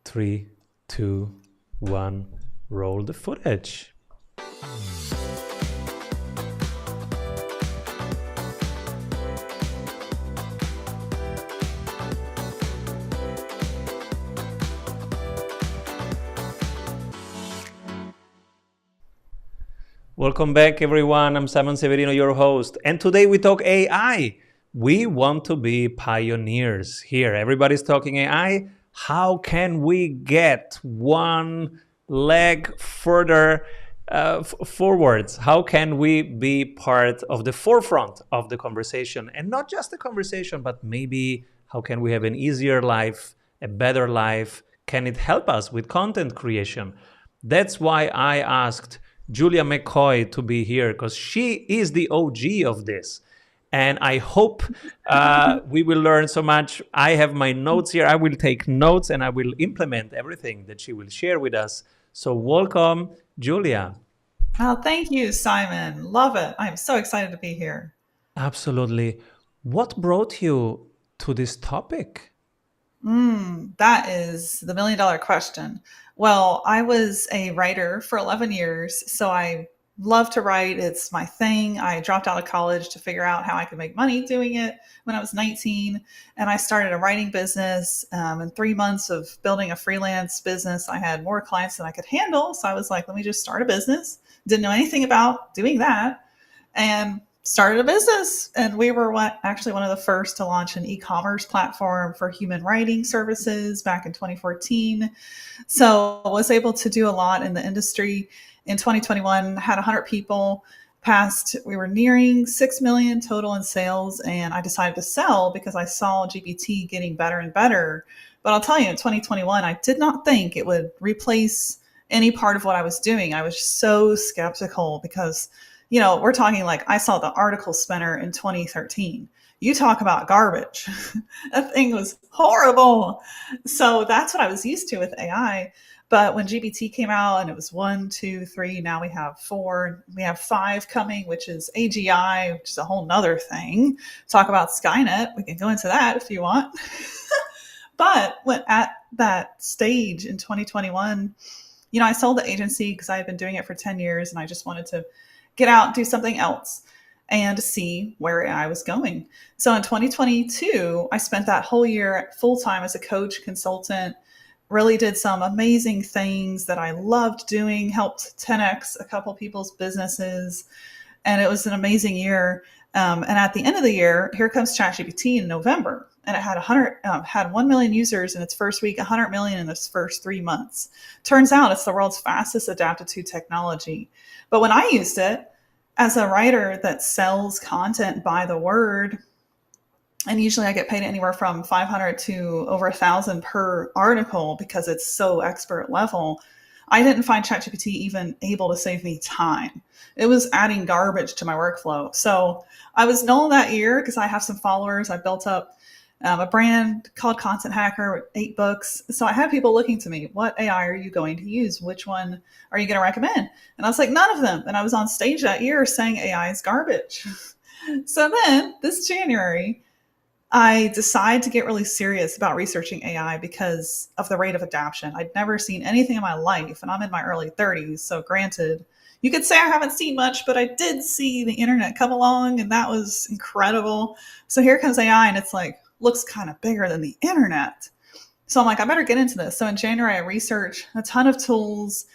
Three, two, one, roll the footage. Welcome back, everyone. I'm Severino, your host. And today we talk AI. We want to be pioneers here. Everybody's talking AI. How can we get one leg further forwards? How can we be part of the forefront of the conversation? And not just the conversation, but maybe how can we have an easier life, a better life? Can it help us with content creation? That's why I asked Julia McCoy to be here, because she is the OG of this. And I hope we will learn so much. I have my notes here. I will take notes and I will implement everything that she will share with us. So welcome, Julia. Oh, thank you, Simon. Love it. I'm so excited to be here. Absolutely. What brought you to this topic? That is the million-dollar question. Well, I was a writer for 11 years, so I love to write. It's my thing. I dropped out of college to figure out how I could make money doing it when I was 19, and I started a writing business. In 3 months of building a freelance business, I had more clients than I could handle. So I was like, let me just start a business. Didn't know anything about doing that, and started a business. And we were actually one of the first to launch an e-commerce platform for human writing services back in 2014. So I was able to do a lot in the industry. In 2021, had 100 people. We were nearing 6 million total in sales, and I decided to sell because I saw GPT getting better and better. But I'll tell you, in 2021, I did not think it would replace any part of what I was doing. I was so skeptical because, we're talking like I saw the article spinner in 2013. You talk about garbage. That thing was horrible. So that's what I was used to with AI. But when GPT came out and it was 1, 2, 3, now we have 4, we have 5 coming, which is AGI, which is a whole nother thing. Talk about Skynet. We can go into that if you want. But when at that stage in 2021, I sold the agency because I had been doing it for 10 years and I just wanted to get out and do something else and see where I was going. So in 2022, I spent that whole year full time as a coach, consultant, really did some amazing things that I loved doing, helped 10x a couple people's businesses. And it was an amazing year. And at the end of the year, here comes ChatGPT in November. And it had 1 million users in its first week, 100 million in its first 3 months. Turns out it's the world's fastest adapted to technology. But when I used it as a writer that sells content by the word, and usually I get paid anywhere from 500 to over 1,000 per article because it's so expert level, I didn't find ChatGPT even able to save me time. It was adding garbage to my workflow. So I was known that year because I have some followers. I built up a brand called Content Hacker with 8 books. So I had people looking to me, what AI are you going to use? Which one are you going to recommend? And I was like, none of them. And I was on stage that year saying AI is garbage. So then this January, I decided to get really serious about researching AI because of the rate of adoption. I'd never seen anything in my life, and I'm in my early 30s. So granted, you could say I haven't seen much, but I did see the internet come along, and that was incredible. So here comes AI, and it's like, looks kind of bigger than the internet. So I'm like, I better get into this. So in January, I researched a ton of tools,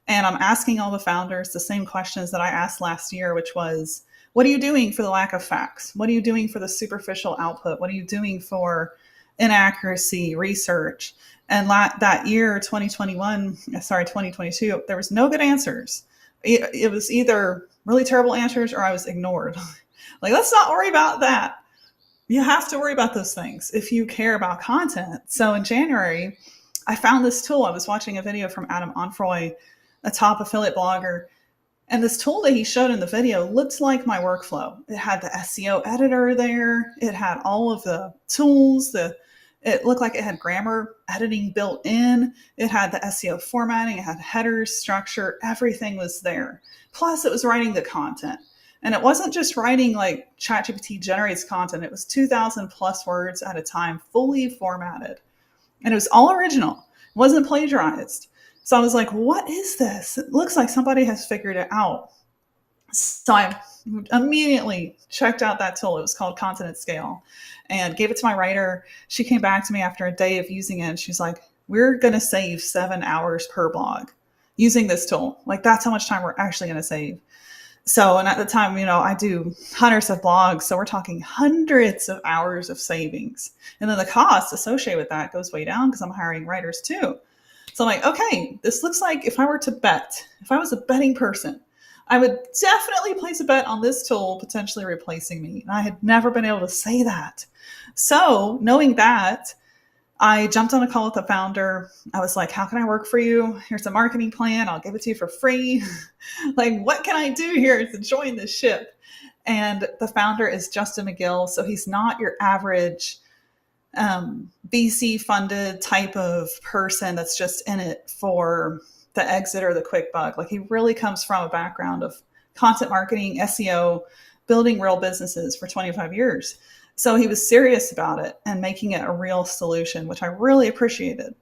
and I'm asking all the founders the same questions that I asked last year, which was, what are you doing for the lack of facts? What are you doing for the superficial output? What are you doing for inaccuracy research? And that year, 2022, there was no good answers. It was either really terrible answers or I was ignored. Like, let's not worry about that. You have to worry about those things if you care about content. So in January, I found this tool. I was watching a video from Adam Onfroy, a top affiliate blogger. And this tool that he showed in the video looked like my workflow. It had the SEO editor there. It had all of the tools. It looked like it had grammar editing built in. It had the SEO formatting. It had headers, structure. Everything was there. Plus, it was writing the content. And it wasn't just writing like ChatGPT generates content. It was 2,000 plus words at a time, fully formatted. And it was all original. wasn't plagiarized. So I was like, what is this? It looks like somebody has figured it out. So I immediately checked out that tool. It was called Content at Scale, and gave it to my writer. She came back to me after a day of using it. And she's like, we're going to save 7 hours per blog using this tool. Like, that's how much time we're actually going to save. So, and at the time, I do hundreds of blogs. So we're talking hundreds of hours of savings. And then the cost associated with that goes way down because I'm hiring writers too. So I'm like, okay, this looks like if I were to bet, if I was a betting person, I would definitely place a bet on this tool potentially replacing me. And I had never been able to say that. So knowing that, I jumped on a call with the founder. I was like, how can I work for you? Here's a marketing plan. I'll give it to you for free. Like, what can I do here to join this ship? And the founder is Justin McGill. So he's not your average VC funded type of person that's just in it for the exit or the quick buck. Like, he really comes from a background of content marketing, SEO, building real businesses for 25 years. So he was serious about it and making it a real solution, which I really appreciated.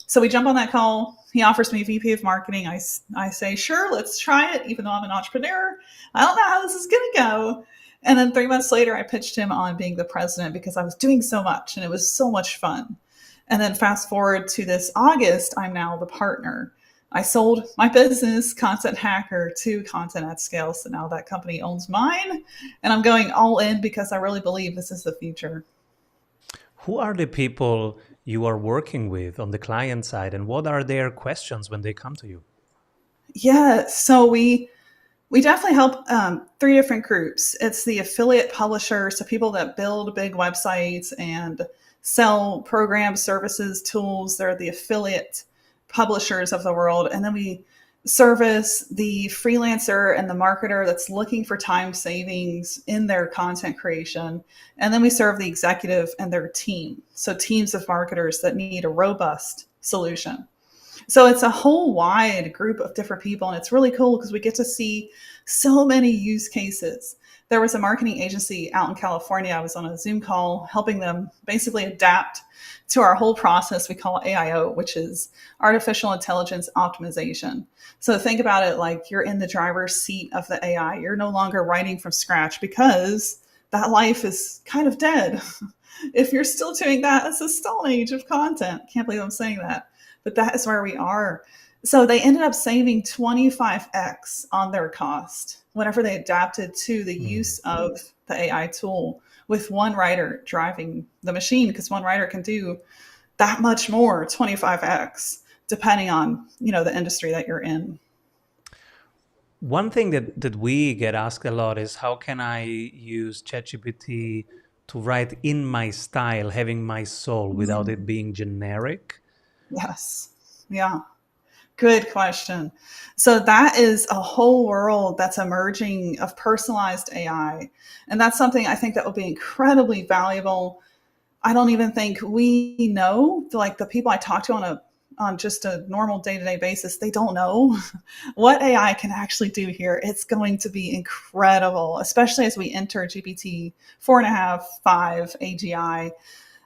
So we jump on that call. He offers me VP of marketing. I say, sure, let's try it. Even though I'm an entrepreneur, I don't know how this is going to go. And then 3 months later, I pitched him on being the president because I was doing so much and it was so much fun. And then fast forward to this August, I'm now the partner. I sold my business, Content Hacker, to Content at Scale. So now that company owns mine, and I'm going all in because I really believe this is the future. Who are the people you are working with on the client side, and what are their questions when they come to you? Yeah, so we definitely help three different groups. It's the affiliate publishers, so people that build big websites and sell programs, services, tools. They're the affiliate publishers of the world. And then we service the freelancer and the marketer that's looking for time savings in their content creation. And then we serve the executive and their team. So teams of marketers that need a robust solution. So it's a whole wide group of different people. And it's really cool because we get to see so many use cases. There was a marketing agency out in California. I was on a Zoom call helping them basically adapt to our whole process we call AIO, which is artificial intelligence optimization. So think about it like you're in the driver's seat of the AI. You're no longer writing from scratch because that life is kind of dead. If you're still doing that, it's a stone age of content. Can't believe I'm saying that, but that is where we are. So they ended up saving 25x on their cost whenever they adapted to the use of the AI tool with one writer driving the machine, because one writer can do that much more, 25x, depending on, the industry that you're in. One thing that we get asked a lot is how can I use ChatGPT to write in my style, having my soul without it being generic? Yes. Yeah. Good question. So that is a whole world that's emerging of personalized AI. And that's something I think that will be incredibly valuable. I don't even think we know, like the people I talk to on just a normal day-to-day basis, they don't know what AI can actually do here. It's going to be incredible, especially as we enter GPT 4.5, 5, AGI.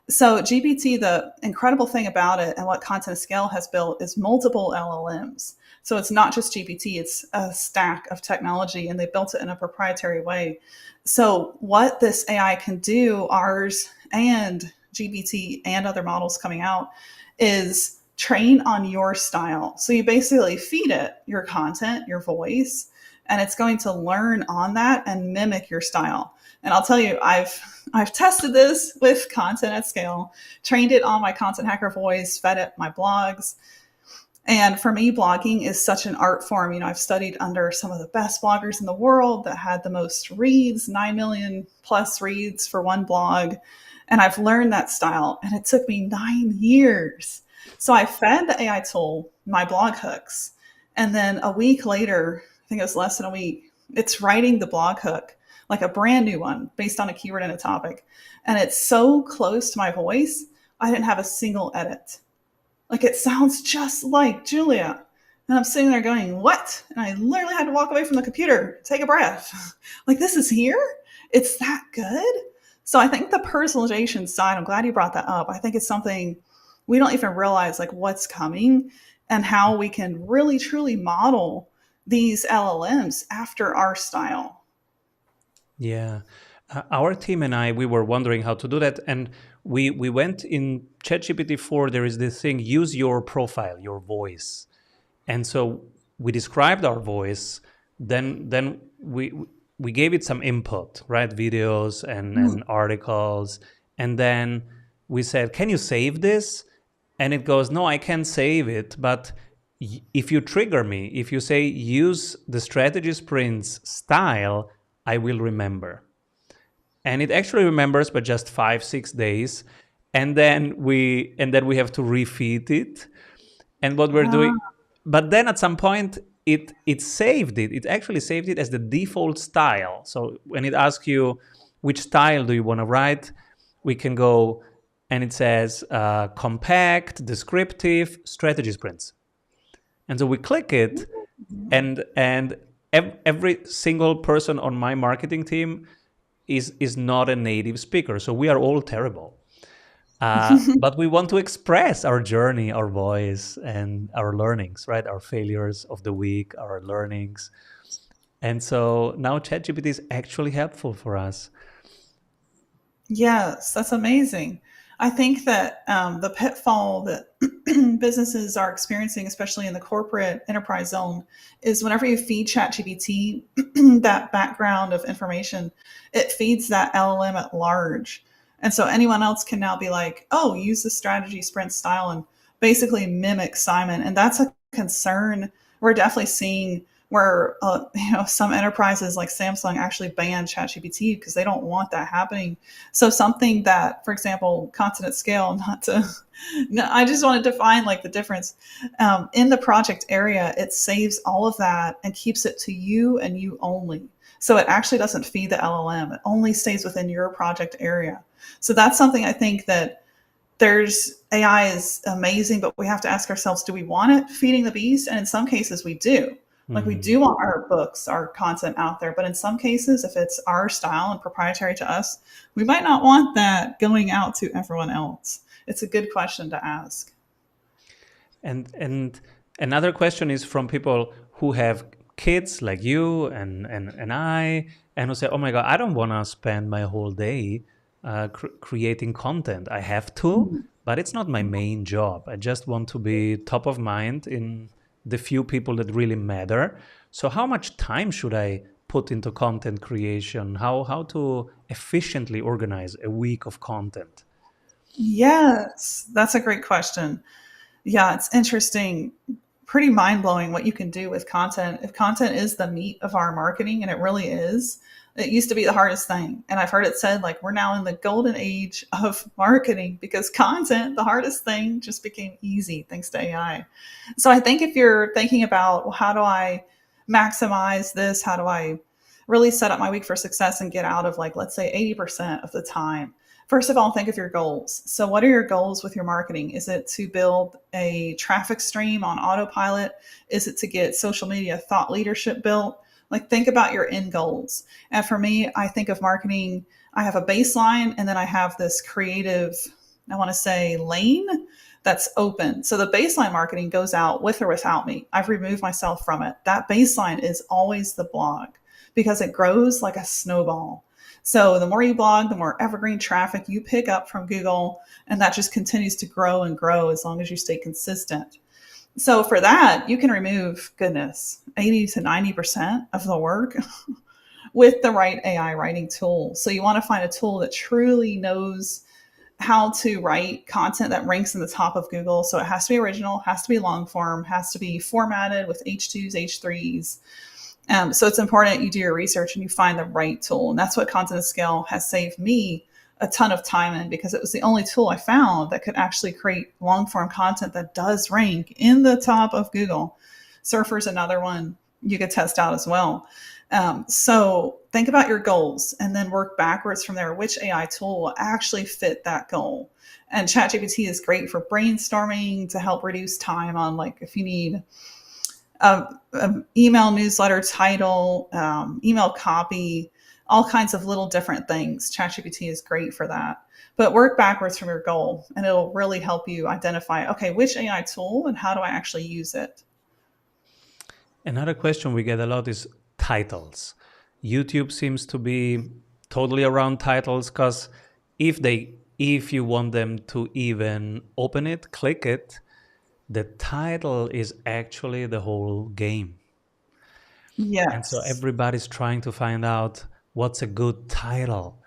So GPT, the incredible thing about it and what Content Scale has built is multiple LLMs. So it's not just GPT, it's a stack of technology, and they built it in a proprietary way. So what this AI can do, ours and GPT and other models coming out, is train on your style. So you basically feed it your content, your voice, and it's going to learn on that and mimic your style. And I'll tell you, I've tested this with Content at Scale, trained it on my Content Hacker voice, fed it my blogs. And for me, blogging is such an art form. I've studied under some of the best bloggers in the world that had the most reads, 9 million plus reads for one blog. And I've learned that style, and it took me 9 years. So I fed the AI tool my blog hooks. And then a week later, I think it was less than a week, it's writing the blog hook, like a brand new one based on a keyword and a topic. And it's so close to my voice, I didn't have a single edit. Like, it sounds just like Julia. And I'm sitting there going, what? And I literally had to walk away from the computer, take a breath. Like, this is here? It's that good? So I think the personalization side, I'm glad you brought that up. I think it's something we don't even realize like what's coming and how we can really truly model these LLMs after our style. Yeah. Our team and I, we were wondering how to do that. And we went in ChatGPT 4, there is this thing, use your profile, your voice. And so we described our voice, then we gave it some input, right? Videos and articles. And then we said, can you save this? And it goes, no, I can't save it. But if you trigger me, if you say use the strategy sprints style, I will remember. And it actually remembers, but just 5-6 days. And then we have to refeed it. And what we're Ah, doing, but then at some point it saved it. It actually saved it as the default style. So when it asks you which style do you want to write, we can go and it says compact, descriptive, strategy sprints. And so we click it, and every single person on my marketing team is not a native speaker. So we are all terrible. But we want to express our journey, our voice, and our learnings, right? Our failures of the week, our learnings. And so now ChatGPT is actually helpful for us. yes, that's amazing. I think that the pitfall that businesses are experiencing, especially in the corporate enterprise zone, is whenever you feed ChatGPT that background of information, it feeds that LLM at large. And so anyone else can now be like, oh, use the strategy sprint style and basically mimic Simon. And that's a concern we're definitely seeing where some enterprises like Samsung actually ban ChatGPT because they don't want that happening. So something that, for example, content at scale, not to, no, I just want to define like the difference. In the project area, it saves all of that and keeps it to you and you only. So it actually doesn't feed the LLM. It only stays within your project area. So that's something I think that there's AI is amazing, but we have to ask ourselves, do we want it feeding the beast? And in some cases we do. Like we Mm. do want our books, our content out there, but in some cases, if it's our style and proprietary to us, we might not want that going out to everyone else. It's a good question to ask. And another question is from people who have kids like you and I, and who say, "Oh my God, I don't want to spend my whole day creating content. I have to, but it's not my main job. I just want to be top of mind in the few people that really matter. So how much time should I put into content creation? How to efficiently organize a week of content?" Yes, that's a great question. Yeah, it's interesting, pretty mind blowing what you can do with content. If content is the meat of our marketing, and it really is, it used to be the hardest thing. And I've heard it said like we're now in the golden age of marketing because content, the hardest thing, just became easy thanks to AI. So I think if you're thinking about, well, how do I maximize this? How do I really set up my week for success and get out of like, let's say 80% of the time? First of all, think of your goals. So, what are your goals with your marketing? Is it to build a traffic stream on autopilot? Is it to get social media thought leadership built? Like, think about your end goals. And for me, I think of marketing, I have a baseline and then I have this creative, I want to say, lane that's open. So, the baseline marketing goes out with or without me. I've removed myself from it. That baseline is always the blog because it grows like a snowball. So the more you blog, the more evergreen traffic you pick up from Google, and that just continues to grow and grow as long as you stay consistent. So for that, you can remove, goodness, 80 to 90% of the work with the right AI writing tool. So you want to find a tool that truly knows how to write content that ranks in the top of Google. So it has to be original, has to be long form, has to be formatted with H2s, H3s. So it's important you do your research and you find the right tool. And that's what Content at Scale has saved me a ton of time in, because it was the only tool I found that could actually create long form content that does rank in the top of Google. Surfer's another one you could test out as well. So think about your goals and then work backwards from there. Which AI tool will actually fit that goal? And ChatGPT is great for brainstorming to help reduce time on, like, if you need email newsletter title, email copy, all kinds of little different things. ChatGPT is great for that. But work backwards from your goal, and it'll really help you identify, okay, which AI tool and how do I actually use it? Another question we get a lot is titles. YouTube seems to be totally around titles because if you want them to even open it, click it, the title is actually the whole game. And so Yes. everybody's trying to find out what's a good title.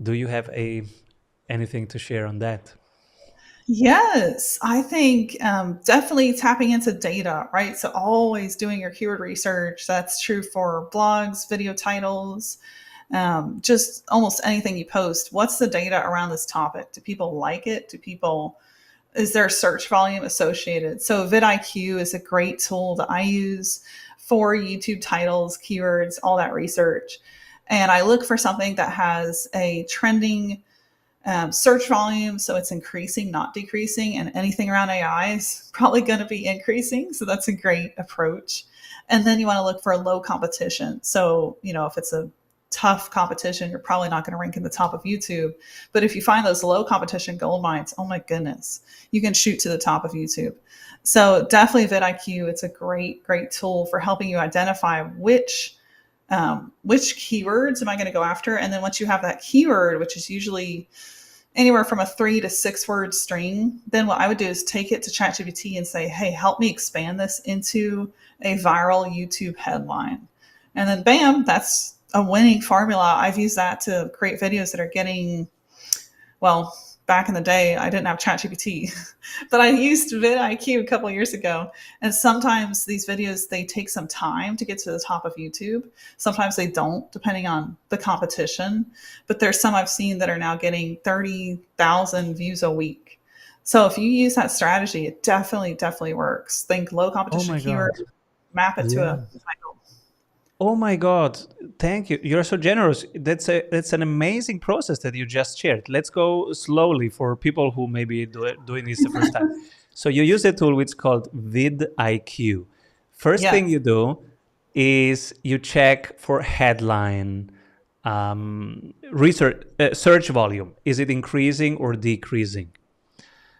Do you have anything to share on that? Yes, I think definitely tapping into data, right? So always doing your keyword research. That's true for blogs, video titles, just almost anything you post. What's the data around this topic? Do people like it? Is there search volume associated? So vidIQ is a great tool that I use for YouTube titles, keywords, all that research. And I look for something that has a trending search volume, so it's increasing, not decreasing, and anything around AI is probably going to be increasing. So that's a great approach. And then you want to look for low competition. So, if it's a tough competition, you're probably not going to rank in the top of YouTube. But if you find those low competition gold mines, oh my goodness, you can shoot to the top of YouTube. So definitely vidIQ, it's a great, great tool for helping you identify which keywords am I going to go after. And then once you have that keyword, which is usually anywhere from a 3 to 6 word string, then what I would do is take it to ChatGPT and say, hey, help me expand this into a viral YouTube headline. And then bam, that's a winning formula. I've used that to create videos that are getting, well, back in the day, I didn't have ChatGPT, but I used vidIQ a couple of years ago. And sometimes these videos, they take some time to get to the top of YouTube. Sometimes they don't, depending on the competition. But there's some I've seen that are now getting 30,000 views a week. So if you use that strategy, it definitely works. Think low Oh competition my keyword, God. map it to Yeah. a title. Oh my God. Thank you. You're so generous. That's an amazing process that you just shared. Let's go slowly for people who maybe doing this the first time. So you use a tool which is called vidIQ. First thing Yes. you do is you check for headline research search volume. Is it increasing or decreasing?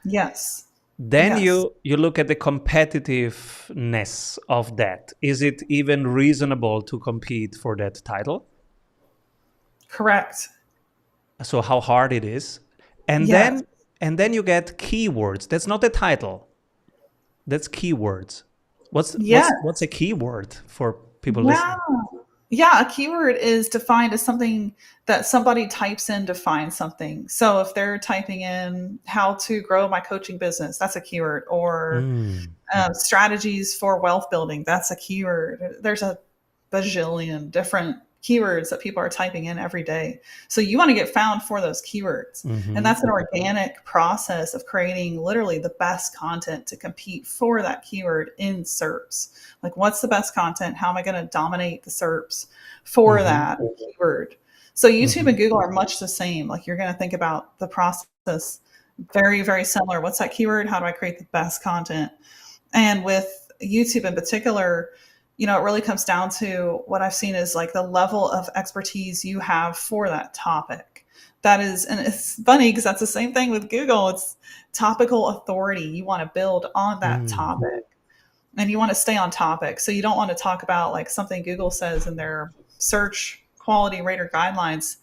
Yes. Then Yes. you look at the competitiveness of that. Is it even reasonable to compete for that title? Correct. So how hard it is. And Yes. then you get keywords. That's not a title. That's keywords. Yes. What's a keyword for people Yeah. listening? Yeah, a keyword is defined as something that somebody types in to find something. So if they're typing in how to grow my coaching business, that's a keyword, or Mm. strategies for wealth building, that's a keyword. There's a bajillion different keywords that people are typing in every day. So you want to get found for those keywords. And Hmm. that's an organic process of creating literally the best content to compete for that keyword in SERPs. Like, what's the best content? How am I going to dominate the SERPs for Hmm. that keyword? So YouTube Hmm. and Google are much the same. Like, you're going to think about the process very, very similar. What's that keyword? How do I create the best content? And with YouTube in particular, it really comes down to what I've seen is like the level of expertise you have for that topic. That is, and it's funny because that's the same thing with Google. It's topical authority. You want to build on that Mm. topic and you want to stay on topic. So you don't want to talk about like something Google says in their search quality rater guidelines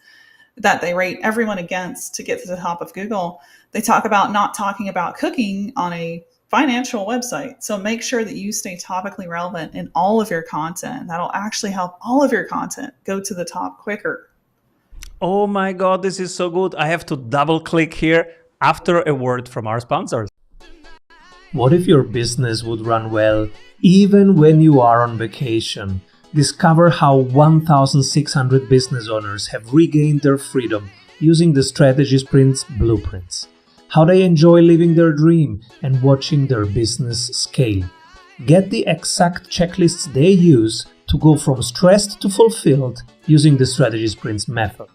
that they rate everyone against to get to the top of Google. They talk about not talking about cooking on a financial website. So make sure that you stay topically relevant in all of your content. That'll actually help all of your content go to the top quicker. Oh my God, this is so good. I have to double click here after a word from our sponsors. What if your business would run well even when you are on vacation? Discover how 1,600 business owners have regained their freedom using the Strategy Sprints blueprints. How they enjoy living their dream and watching their business scale. Get the exact checklists they use to go from stressed to fulfilled using the Strategy Sprints method.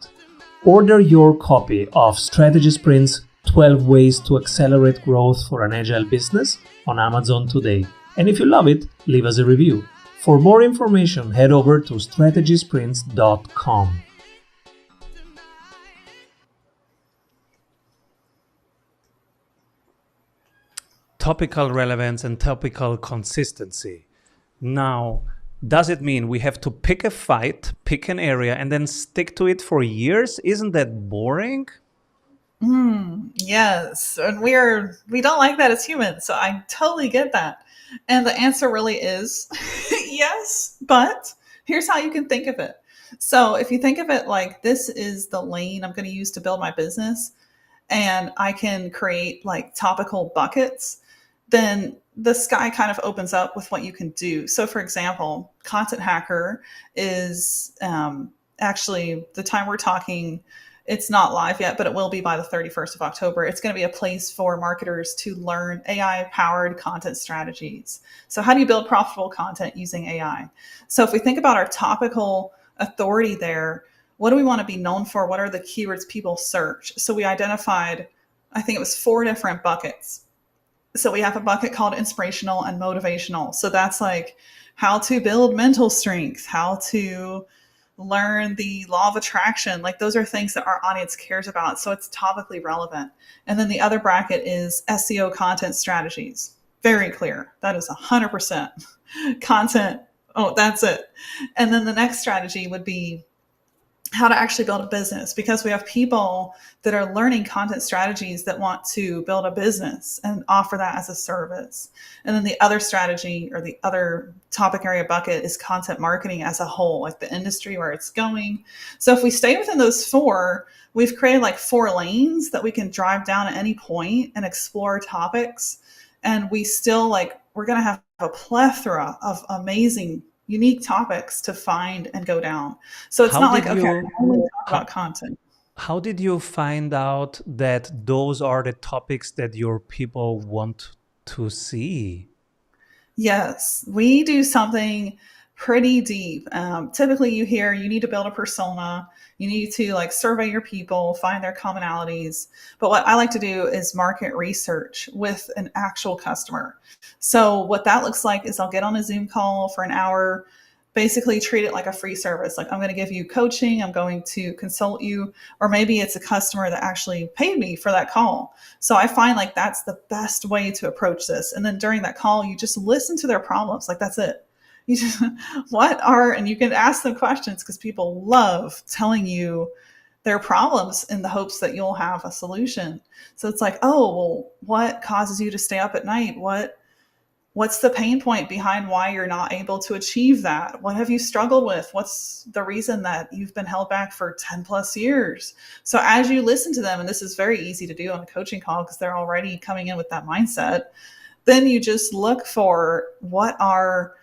Order your copy of Strategy Sprints 12 Ways to Accelerate Growth for an Agile Business on Amazon today. And if you love it, leave us a review. For more information, head over to strategysprints.com. Topical relevance and topical consistency. Now, does it mean we have to pick a fight, pick an area, and then stick to it for years? Isn't that boring? Yes, and we don't like that as humans, so I totally get that. And the answer really is yes, but here's how you can think of it. So if you think of it like this is the lane I'm going to use to build my business, and I can create like topical buckets, then the sky kind of opens up with what you can do. So, for example, Content Hacker is actually the time we're talking. It's not live yet, but it will be by the 31st of October. It's going to be a place for marketers to learn AI powered content strategies. So, how do you build profitable content using AI? So, if we think about our topical authority there, what do we want to be known for? What are the keywords people search? So we identified, I think it was 4 different buckets. So we have a bucket called inspirational and motivational. So that's like how to build mental strength, how to learn the law of attraction. Like those are things that our audience cares about. So it's topically relevant. And then the other bracket is SEO content strategies. Very clear. That is 100% content. Oh, that's it. And then the next strategy would be how to actually build a business, because we have people that are learning content strategies that want to build a business and offer that as a service. And then the other strategy or the other topic area bucket is content marketing as a whole, like the industry where it's going. So if we stay within those 4, we've created like 4 lanes that we can drive down at any point and explore topics. And we still we're going to have a plethora of amazing unique topics to find and go down. So it's not like, okay, I only talk about content. How did you find out that those are the topics that your people want to see? Yes, we do something pretty deep. Typically, you hear you need to build a persona, you need to survey your people, find their commonalities. But what I like to do is market research with an actual customer. So, what that looks like is I'll get on a Zoom call for an hour, basically treat it like a free service. Like, I'm going to give you coaching, I'm going to consult you, or maybe it's a customer that actually paid me for that call. So I find that's the best way to approach this. And then during that call, you just listen to their problems. That's it. You just, and you can ask them questions because people love telling you their problems in the hopes that you'll have a solution. So it's like, oh, well, what causes you to stay up at night? What's the pain point behind why you're not able to achieve that? What have you struggled with? What's the reason that you've been held back for 10 plus years? So as you listen to them, and this is very easy to do on a coaching call because they're already coming in with that mindset, then you just look for what are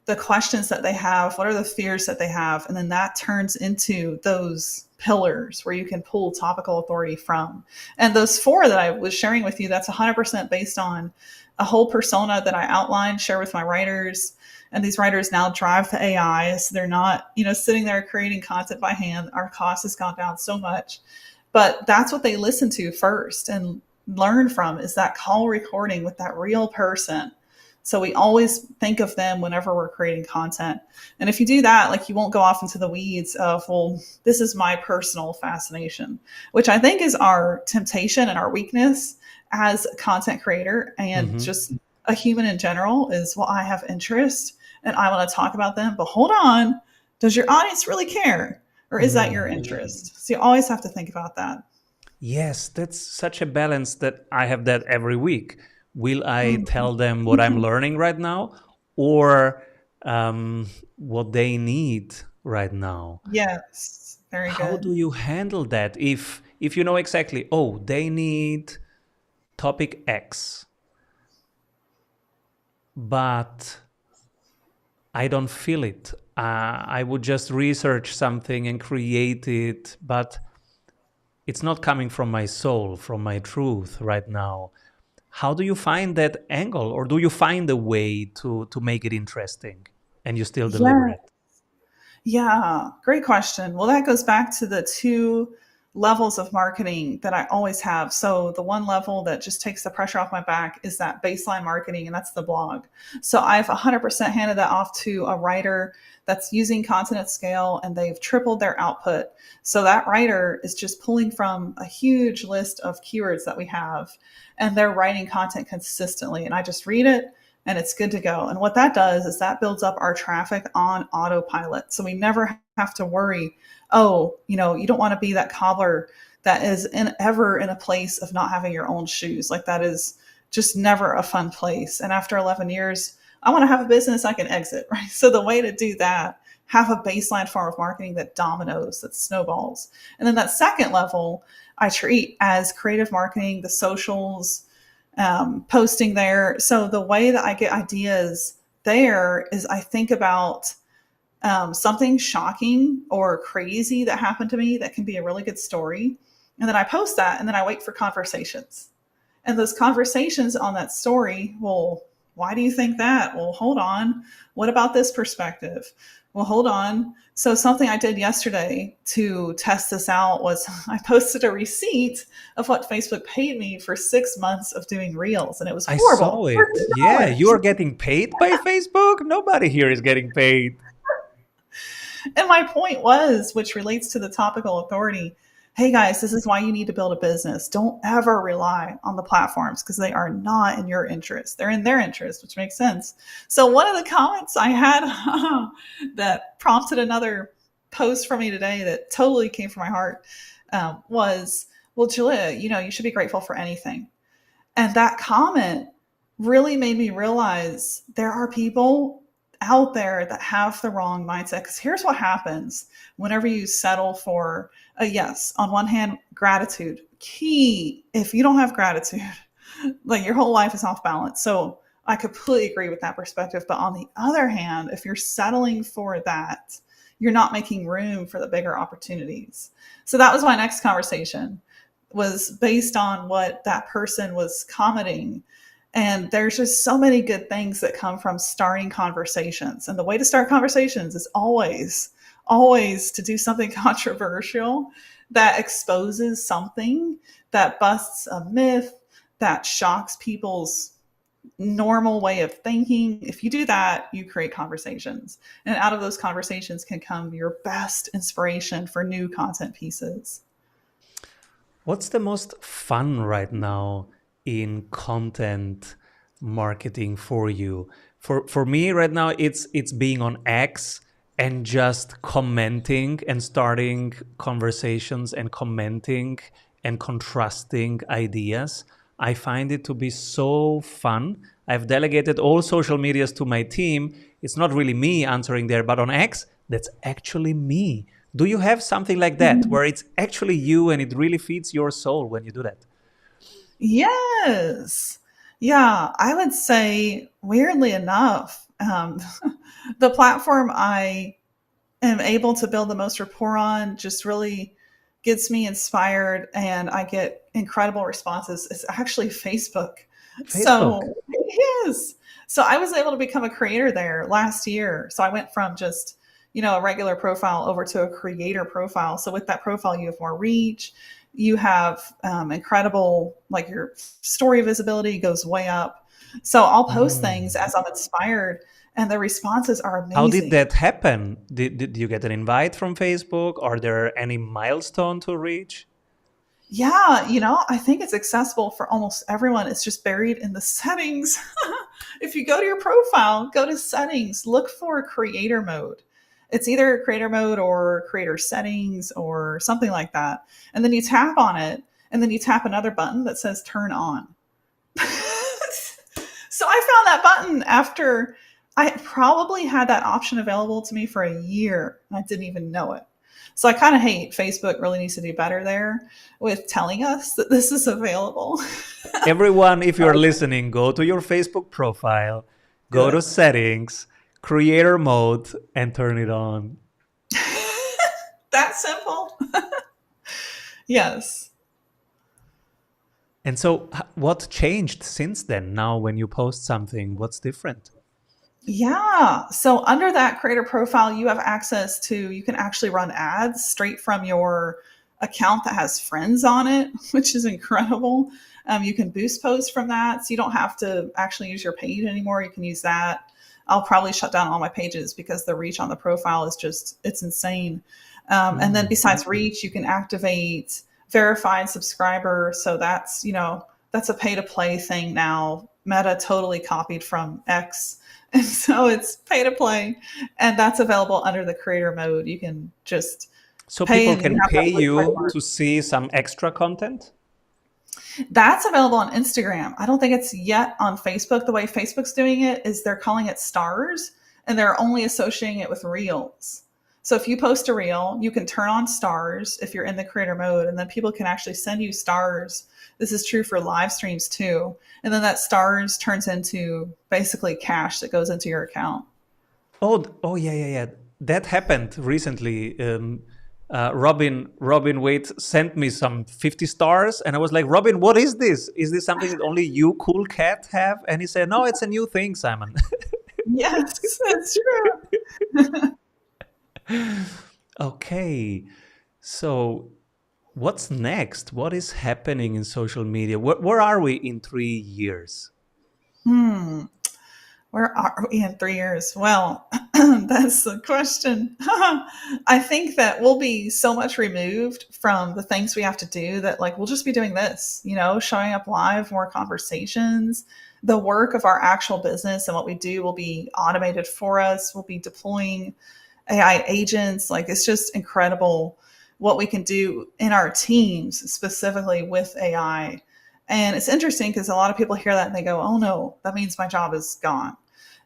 the questions that they have, what are the fears that they have, and then that turns into those pillars where you can pull topical authority from. And those 4 that I was sharing with you, that's 100% based on a whole persona that I outlined, share with my writers. And these writers now drive the AI. So they're not, sitting there creating content by hand. Our cost has gone down so much. But that's what they listen to first and learn from, is that call recording with that real person. So we always think of them whenever we're creating content. And if you do that, you won't go off into the weeds of, well, this is my personal fascination, which I think is our temptation and our weakness as a content creator and just a human in general is, well, I have interest and I want to talk about them. But hold on, does your audience really care? Or is that your interest? So you always have to think about that. Yes, that's such a balance that I have that every week. Will I tell them what I'm learning right now, or what they need right now? Yes, very How good. do you handle that if you know exactly, oh, they need topic X, but I don't feel it. I would just research something and create it, but it's not coming from my soul, from my truth right now. How do you find that angle, or do you find a way to make it interesting and you still deliver Yeah. it? Yeah, great question. Well, that goes back to the 2 levels of marketing that I always have. So the one level that just takes the pressure off my back is that baseline marketing, and that's the blog. So I've 100% handed that off to a writer that's using content at scale, and they've tripled their output. So that writer is just pulling from a huge list of keywords that we have, and they're writing content consistently. And I just read it and it's good to go. And what that does is that builds up our traffic on autopilot. So we never have to worry, oh, you know, you don't want to be that cobbler that is ever in a place of not having your own shoes. Like that is just never a fun place. And after 11 years, I want to have a business I can exit, right? So the way to do that, have a baseline form of marketing that dominoes, that snowballs. And then that second level, I treat as creative marketing, the socials, posting there. So the way that I get ideas there is I think about something shocking or crazy that happened to me that can be a really good story. And then I post that, and then I wait for conversations. And those conversations on that story, well, why do you think that? Well, hold on. What about this perspective? Well, hold on. So something I did yesterday to test this out was I posted a receipt of what Facebook paid me for 6 months of doing reels, and it was I horrible. saw it. Yeah, you $13. are getting paid by Facebook? Nobody here is getting paid. And my point was, which relates to the topical authority, hey guys, this is why you need to build a business. Don't ever rely on the platforms because they are not in your interest. They're in their interest, which makes sense. So one of the comments I had that prompted another post from me today that totally came from my heart was, well, Julia, you know, you should be grateful for anything. And that comment really made me realize there are people out there that have the wrong mindset. Because here's what happens whenever you settle for a yes. On one hand, gratitude, key. If you don't have gratitude, like your whole life is off balance. So I completely agree with that perspective. But on the other hand, if you're settling for that, you're not making room for the bigger opportunities. So that was my next conversation, was based on what that person was commenting. And there's just so many good things that come from starting conversations. And the way to start conversations is always to do something controversial that exposes something, that busts a myth, that shocks people's normal way of thinking. If you do that, you create conversations. And out of those conversations can come your best inspiration for new content pieces. What's the most fun right now in content marketing for you? For me right now, it's being on X and just commenting and starting conversations and commenting and contrasting ideas. I find it to be so fun. I've delegated all social medias to my team. It's not really me answering there, but on X, that's actually me. Do you have something like that where it's actually you and it really feeds your soul when you do that? Yes. Yeah, I would say, weirdly enough, the platform I am able to build the most rapport on just really gets me inspired, and I get incredible responses. It's actually Facebook. Facebook. So it is. So I was able to become a creator there last year. So I went from just, you know, a regular profile over to a creator profile. So with that profile, you have more reach. You have incredible, like your story visibility goes way up. So I'll post things Mm. as I'm inspired, and the responses are How did amazing. that happen? Did you get an invite from Facebook? Are there any milestone to reach? Yeah, you know, I think it's accessible for almost everyone. It's just buried in the settings. If you go to your profile, go to settings, look for creator mode. It's either creator mode or creator settings or something like that. And then you tap on it, and then you tap another button that says turn on. So I found that button after I probably had that option available to me for a year, and I didn't even know it. So I kind of hate Facebook really needs to do better there with telling us that this is available. Everyone, if you're listening, go to your Facebook profile, Do go to it. settings, creator mode, and turn it on. That simple. Yes. And so, what changed since then? Now, when you post something, what's different? Yeah. So under that creator profile, you have access to, you can actually run ads straight from your account that has friends on it, which is incredible. You can boost posts from that. So you don't have to actually use your page anymore. You can use that. I'll probably shut down all my pages because the reach on the profile is just, it's insane. And then besides reach, you can activate verified subscriber. So that's, that's a pay to play thing now. Meta totally copied from X. And so it's pay to play. And that's available under the creator mode. You can just So pay people and you can have pay that you to see some extra content? That's available on Instagram. I don't think it's yet on Facebook. The way Facebook's doing it is they're calling it stars and they're only associating it with reels. So if you post a reel, you can turn on stars if you're in the creator mode, and then people can actually send you stars. This is true for live streams too. And then that stars turns into basically cash that goes into your account. Oh, yeah. That happened recently. Robin Waite sent me some 50 stars, and I was like, Robin, what is this? Is this something that only you cool cat have? And he said, no, it's a new thing, Simon. Yes, that's true. Okay, so what's next? What is happening in social media? Where are we in 3 years? Hmm. Where are we in 3 years? Well, that's the question. I think that we'll be so much removed from the things we have to do that, like, we'll just be doing this, showing up live, more conversations. The work of our actual business and what we do will be automated for us. We'll be deploying AI agents. Like, it's just incredible what we can do in our teams, specifically with AI. And it's interesting because a lot of people hear that and they go, oh no, that means my job is gone.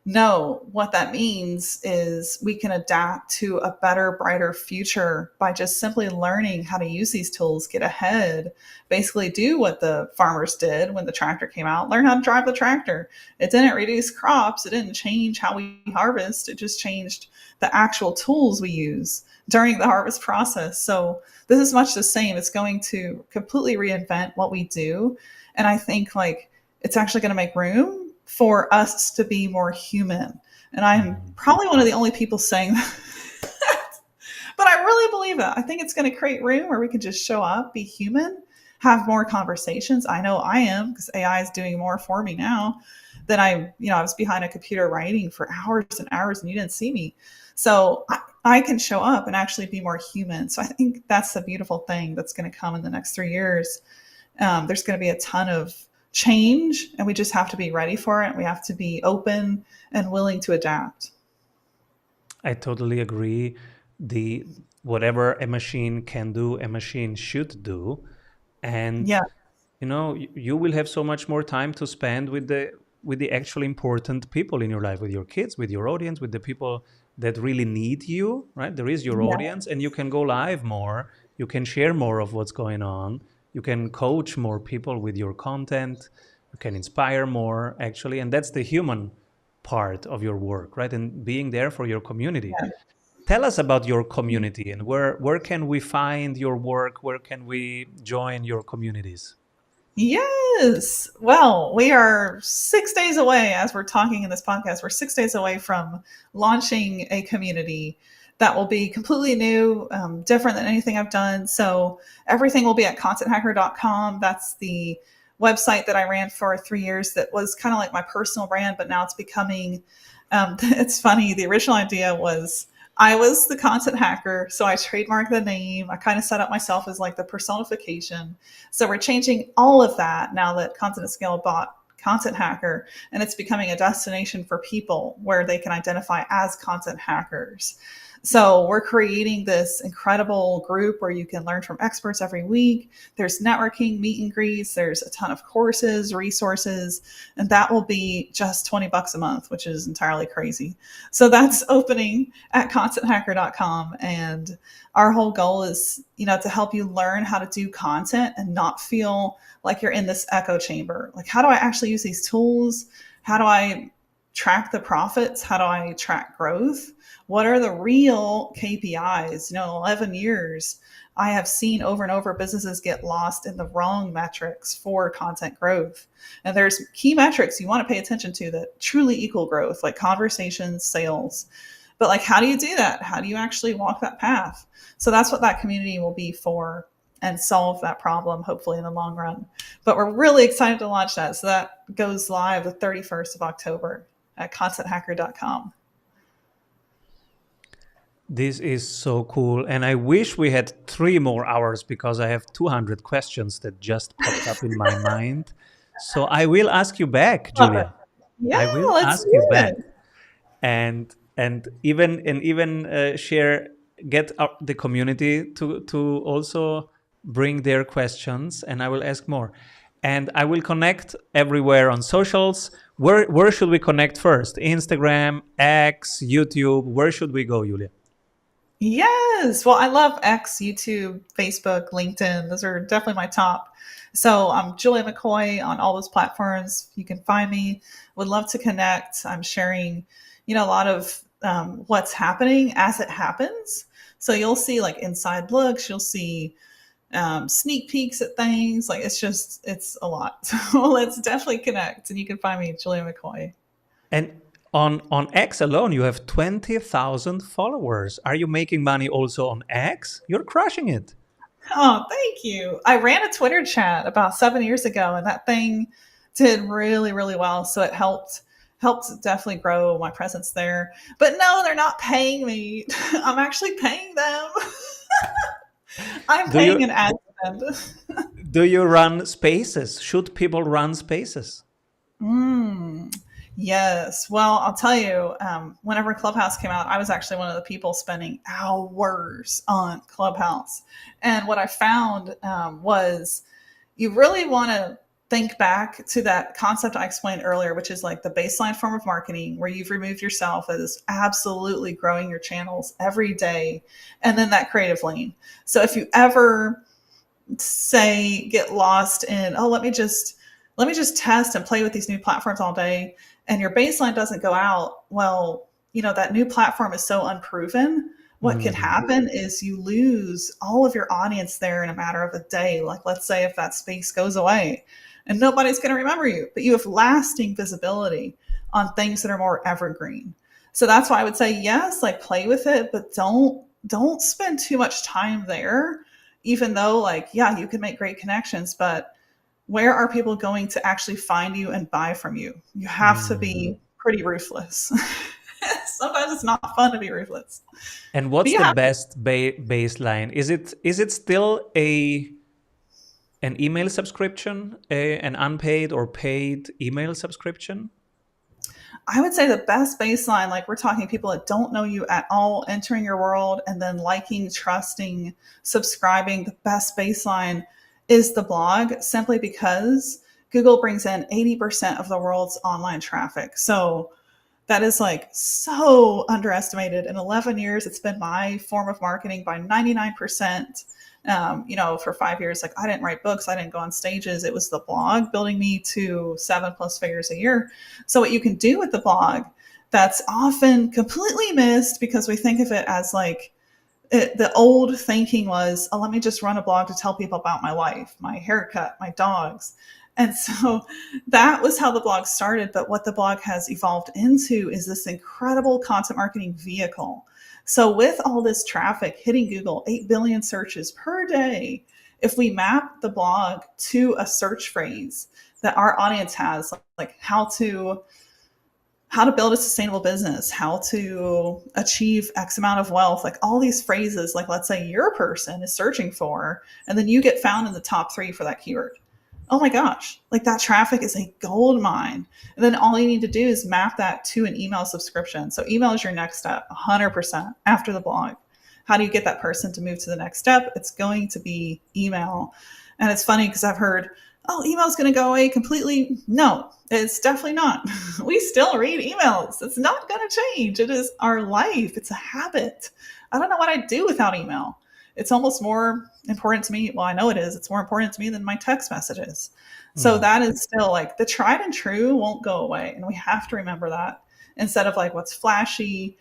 No, what that means is we can adapt to a better, brighter future by just simply learning how to use these tools, get ahead, basically do what the farmers did when the tractor came out, learn how to drive the tractor. It didn't reduce crops. It didn't change how we harvest. It just changed the actual tools we use during the harvest process. So this is much the same. It's going to completely reinvent what we do. And I think like it's actually going to make room for us to be more human. And I'm probably one of the only people saying that. But I really believe that. I think it's going to create room where we can just show up, be human, have more conversations. I know I am, because AI is doing more for me now than I was behind a computer writing for hours and hours and you didn't see me. So I can show up and actually be more human. So I think that's the beautiful thing that's going to come in the next 3 years. There's going to be a ton of change and we just have to be ready for it. We have to be open and willing to adapt. I totally agree. Whatever a machine can do, a machine should do. And Yeah. you will have so much more time to spend with the actually important people in your life, with your kids, with your audience, with the people that really need you, right? There is your Yeah. audience, and you can go live more. You can share more of what's going on. You can coach more people with your content. You can inspire more, actually. And that's the human part of your work, right? And being there for your community. Yeah. Tell us about your community and where can we find your work? Where can we join your communities? Yes. Well, we are 6 days away as we're talking in this podcast. We're 6 days away from launching a community that will be completely new, different than anything I've done. So everything will be at contenthacker.com. That's the website that I ran for 3 years that was kind of like my personal brand, but now it's becoming, it's funny. The original idea was I was the content hacker. So I trademarked the name. I kind of set up myself as like the personification. So we're changing all of that now that Content at Scale bought Content Hacker, and it's becoming a destination for people where they can identify as content hackers. So we're creating this incredible group where you can learn from experts every week. There's networking, meet and greets. There's a ton of courses, resources, and that will be just $20 a month, which is entirely crazy. So that's opening at contenthacker.com. And our whole goal is, to help you learn how to do content and not feel like you're in this echo chamber. Like, how do I actually use these tools? How do I track the profits? How do I track growth? What are the real KPIs? 11 years, I have seen over and over businesses get lost in the wrong metrics for content growth. And there's key metrics you want to pay attention to that truly equal growth, like conversations, sales. But like, how do you do that? How do you actually walk that path? So that's what that community will be for. and solve that problem, hopefully in the long run. But we're really excited to launch that. So that goes live the 31st of October at contenthacker.com. This is so cool. And I wish we had 3 more hours because I have 200 questions that just popped up in my mind. So I will ask you back, Love it. Julia. Yeah, I will let's ask you do back. it. And even share, get the community to also bring their questions, and I will ask more. And I will connect everywhere on socials. Where should we connect first? Instagram, X, YouTube. Where should we go, Julia? Yes. Well, I love X, YouTube, Facebook, LinkedIn. Those are definitely my top. So I'm Julia McCoy on all those platforms. You can find me. Would love to connect. I'm sharing, a lot of what's happening as it happens. So you'll see like inside looks. You'll see sneak peeks at things. Like it's a lot. So let's definitely connect. And you can find me, Julia McCoy. And on X alone, you have 20,000 followers. Are you making money also on X? You're crushing it. Oh, thank you. I ran a Twitter chat about 7 years ago, and that thing did really, really well. So it helped definitely grow my presence there. But no, they're not paying me. I'm actually paying them. I'm Do paying an you ad spend. do you run spaces? Should people run spaces? Mm, yes. Well, I'll tell you, whenever Clubhouse came out, I was actually one of the people spending hours on Clubhouse. And what I found was you really want to think back to that concept I explained earlier, which is like the baseline form of marketing where you've removed yourself as absolutely growing your channels every day. And then that creative lane. So if you ever say get lost in, oh, let me just test and play with these new platforms all day, and your baseline doesn't go out, well, that new platform is so unproven. What can Mhm. happen is you lose all of your audience there in a matter of a day. Like, let's say if that space goes away and nobody's going to remember you, but you have lasting visibility on things that are more evergreen. So that's why I would say yes, like play with it, but don't spend too much time there, even though, like, yeah, you can make great connections, but where are people going to actually find you and buy from you? You have to Mm. be pretty ruthless. Sometimes it's not fun to be ruthless, And but what's you the have to. best baseline? Is it still an email subscription, an unpaid or paid email subscription? I would say the best baseline, like we're talking people that don't know you at all entering your world and then liking, trusting, subscribing, the best baseline is the blog, simply because Google brings in 80% of the world's online traffic. So that is like so underestimated. In 11 years, it's been my form of marketing by 99%. For 5 years, like I didn't write books, I didn't go on stages. It was the blog building me to 7+ figures a year. So what you can do with the blog that's often completely missed because we think of it as like the old thinking was, oh, let me just run a blog to tell people about my life, my haircut, my dogs. And so that was how the blog started. But what the blog has evolved into is this incredible content marketing vehicle. So with all this traffic hitting Google, 8 billion searches per day, if we map the blog to a search phrase that our audience has, like how to build a sustainable business, how to achieve X amount of wealth, like all these phrases, like let's say your person is searching for, and then you get found in the top 3 for that keyword. Oh my gosh, like that traffic is a gold mine. And then all you need to do is map that to an email subscription. So email is your next step, 100% after the blog. How do you get that person to move to the next step? It's going to be email. And it's funny because I've heard, oh, email is going to go away completely. No, it's definitely not. We still read emails. It's not going to change. It is our life. It's a habit. I don't know what I'd do without email. It's almost more important to me. Well, I know it is. It's more important to me than my text messages. So Mm. that is still like the tried and true won't go away. And we have to remember that instead of like what's flashy,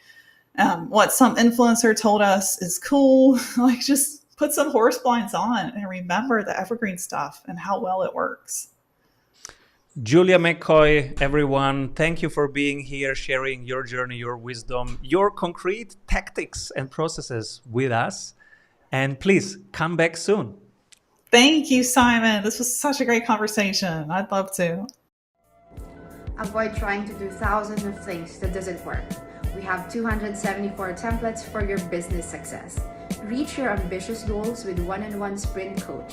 what some influencer told us is cool. Like just put some horse blinds on and remember the evergreen stuff and how well it works. Julia McCoy, everyone, thank you for being here, sharing your journey, your wisdom, your concrete tactics and processes with us. And please come back soon. Thank you, Simon. This was such a great conversation. I'd love to. Avoid trying to do thousands of things that doesn't work. We have 274 templates for your business success. Reach your ambitious goals with one-on-one sprint coach.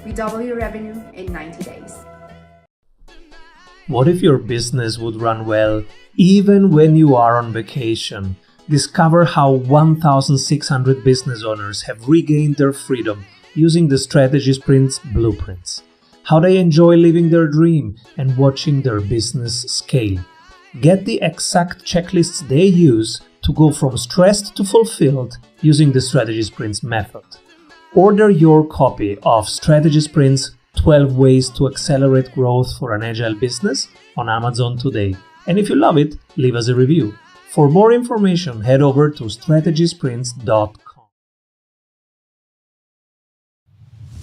We double your revenue in 90 days. What if your business would run well even when you are on vacation? Discover how 1,600 business owners have regained their freedom using the Strategy Sprints blueprints. How they enjoy living their dream and watching their business scale. Get the exact checklists they use to go from stressed to fulfilled using the Strategy Sprints method. Order your copy of Strategy Sprints 12 Ways to Accelerate Growth for an Agile Business on Amazon today. And if you love it, leave us a review. For more information, head over to strategysprints.com.